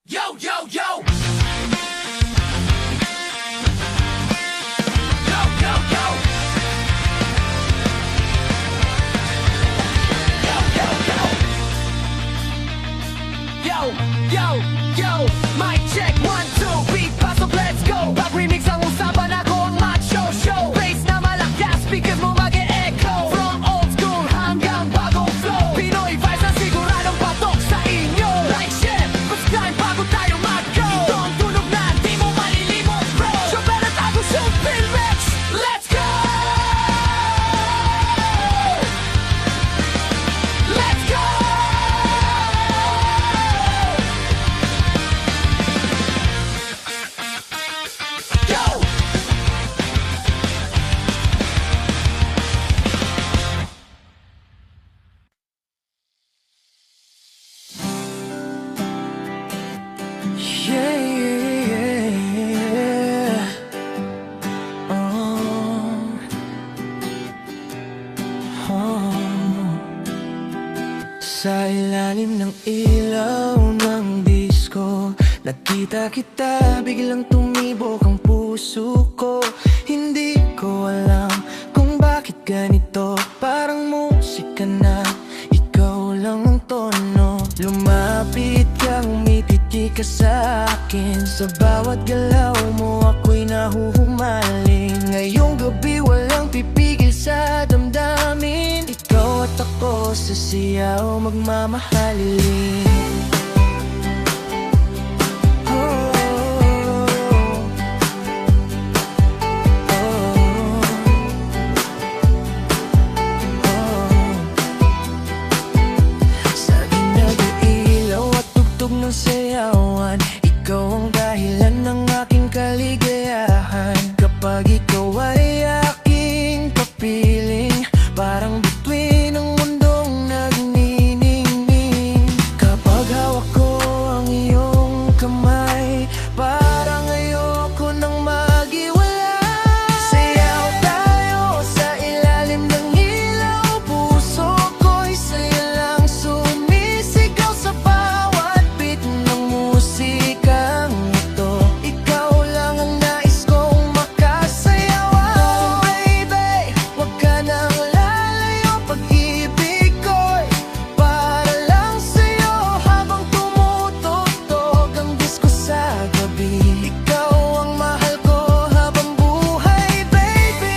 Yo, yo, yo! Yo, yo, yo! Yo, yo, yo! Yo, yo, yo! Mic check, 1, 2, beat, pasok, let's go! Pag remix ang usapan, ako ang macho show. Bass na malakas, speakers mo mag-e-echo. From old school hanggang bagong flow, Pinoy vibes na siguradong patok sa inyo. Like, share, subscribe bago tayo mag-go. Ito ang tunog na di mo malilimot, bro. Chopper at Agus yung Pilrex, let's go! Let's go! Go! Yeah, yeah, yeah. Sa ilalim ng ilaw ng disco, nakita kita, biglang tumibok ang puso ko. Hindi ko alam kung bakit ganito, parang musika na ikaw lang ang tono. Lumapit ka, umititi ka sa akin, sa bawat galaw mo ako'y nahuhumaling. Ngayong gabi walang pipigil sa damdamin, ikaw at ako sa siyaw magmamahalin. Ng sayawan, ikaw ang dahilan ng aking kaligayahan. Kapag ikaw ay aking kapiling, parang bituin ng mundong nagniningning. Kapag hawak ko ang iyong kamay, parang ayoko nang magiwalay. Sayaw tayo sa ilalim ng ilaw, puso ko'y sa'yo lang sumisigaw sa bawat beat ng musikang ito. Ikaw lang ang nais kong makasayaw. Oh baby, wag ka nang lalayo, pag-ibig ko'y para lang sa'yo. Habang tumutugtog ang disco sa gabi, ikaw ang mahal ko habang buhay, baby.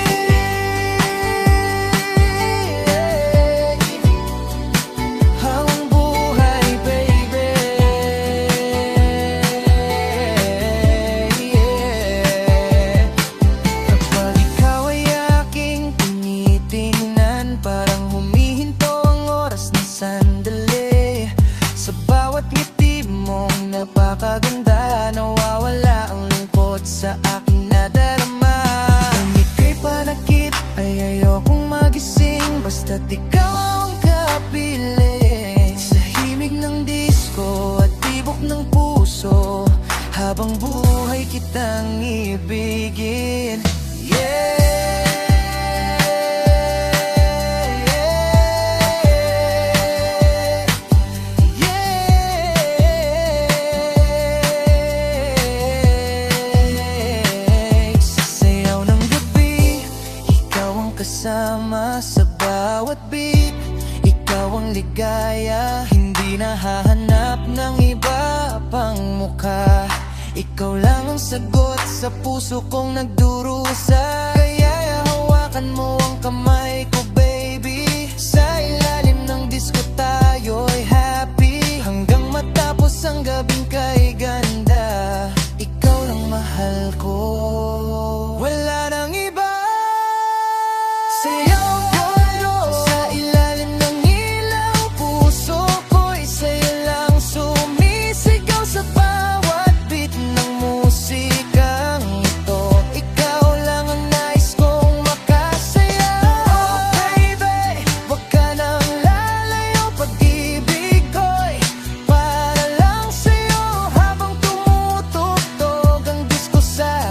Habang buhay, baby. Kapag ikaw ay aking tinitingnan, parang humihinto ang oras ng sandali. Sa bawat ngiti mong napakaganda, nawawala ang lungkot sa aking nadarama. Kung ika'y panakit ay ayokong magising, basta't ikaw ang kapiling. Sa himig ng disco at tibok ng puso, habang buhay kitang ibigin. Yeah. Sa sayaw ng gabi, ikaw ang kasama sa bawat beat. Ikaw ang ligaya, hindi nahahanap ng iba pang mukha. Ikaw lang ang sagot sa puso kong nagdurusa. Kaya hawakan mo ang kamay ko, baby. Sa ilalim ng disco tayo'y happy, hanggang matapos ang gabing kay ganda. Ikaw lang mahal ko, wala nang iba. Sayaw tayo sa ilalim ng ilaw, puso ko'y sa'yo lang sumisigaw sa bawat beat ng musikang ito. Ikaw lang ang nais kong makasayaw. Oh baby, wag ka nang lalayo, pag-ibig ko'y para lang sa'yo. Habang tumutugtog ang disco sa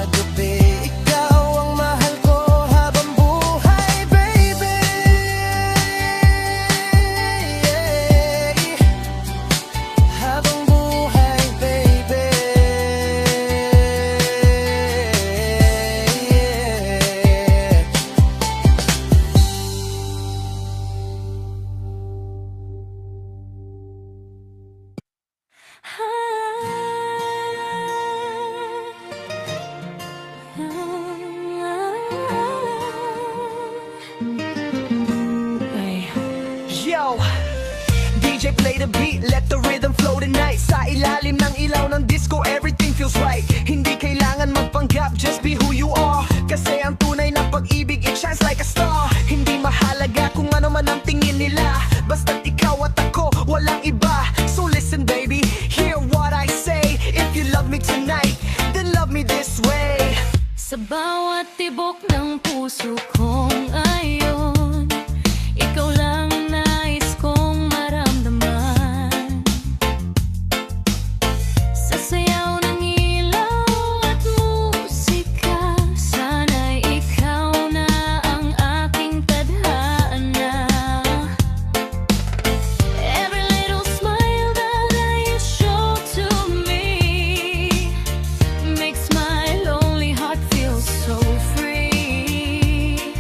play the beat, let the rhythm flow tonight. Sa ilalim ng ilaw ng disco, everything feels right. Hindi kailangan magpanggap, just be who you are. Kasi ang tunay na pag-ibig, it shines like a star. Hindi mahalaga kung ano man ang tingin nila, basta't ikaw at ako, walang iba. So listen baby, hear what I say. If you love me tonight, then love me this way. Sa bawat tibok ng puso kong ayon, ikaw lang ang nais kong maramdaman. Sa sayaw ng ilaw at musika, sana'y ikaw na ang aking tadhana. Every little smile that you show to me makes my lonely heart feel so free.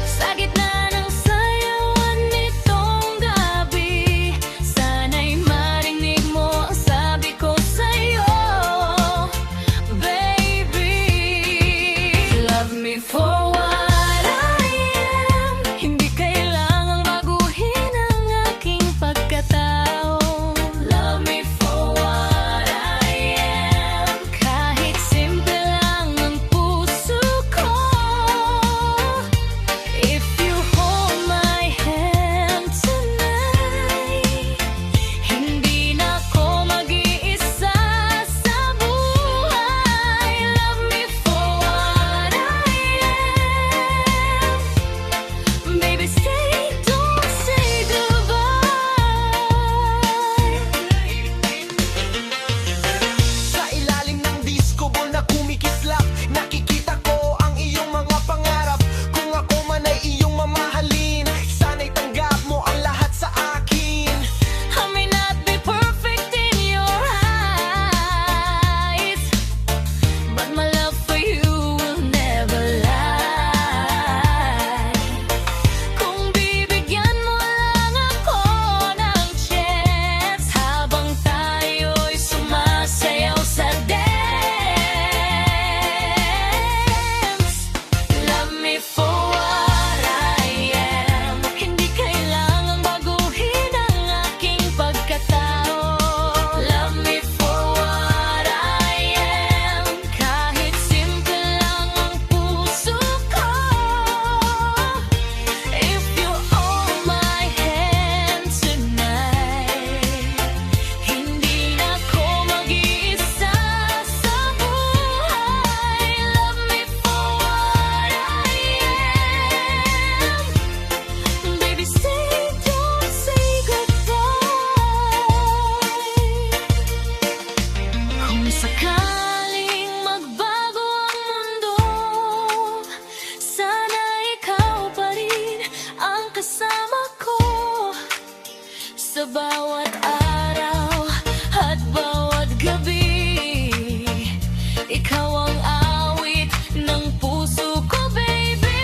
Sa gitna ng sayawan nitong gabi, sana'y marinig mo ang sabi ko sa'yo, baby. Love me for what I am. Hindi kailangang baguhin ang aking pagkatao. Love me for what I am. Kahit simple lang ang puso ko. If you hold my hand tonight, hindi na ako mag-iisa sa buhay. Love me for what I am. Baby, stay, don't say goodbye. Sa ilalim ng disco ball na kumikislap, nakikita ko ang iyong mga pangarap. Kung ako man ay iyong mamahalin, sana'y tanggap mo ang lahat sa akin. I may not be perfect in your eyes, but my love for you will never lie. Kung bibigyan mo lang ako ng chance, habang tayo'y sumasayaw sa dance. Love me for what I am. Hindi kailangang baguhin ang aking pagkatao. Love me for what I am. Kahit simple lang ang puso ko. If you hold my hand tonight, hindi na ako mag-iisa sa buhay. Love me for what I am. Baby, stay, don't say goodbye. Kung sakaling magbago ang mundo, sana ikaw pa rin ang kasama ko. Sa bawat araw at bawat gabi, ikaw ang awit ng puso ko, baby.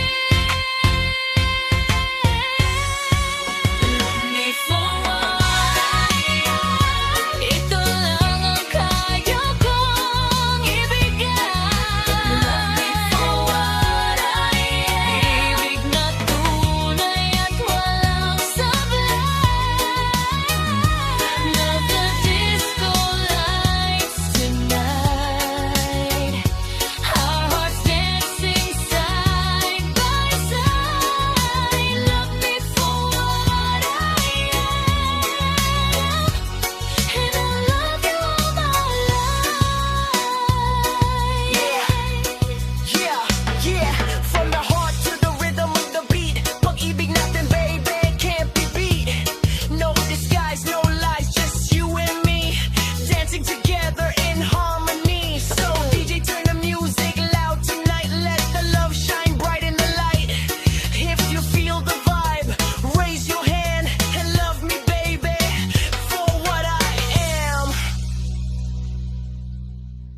Love me for what I am. Ito lang ang kaya kong ibigay. Love me for what I am. Ibig na tunay at walang sablay. Love the disco lights tonight. Our hearts dancing side by side. Love me for what I am, and I'll love you all my life. Yeah, from the heart to the rhythm of the beat. Pag-ibig natin, baby, can't be beat. No disguise, no lies, just you and me. Dancing together,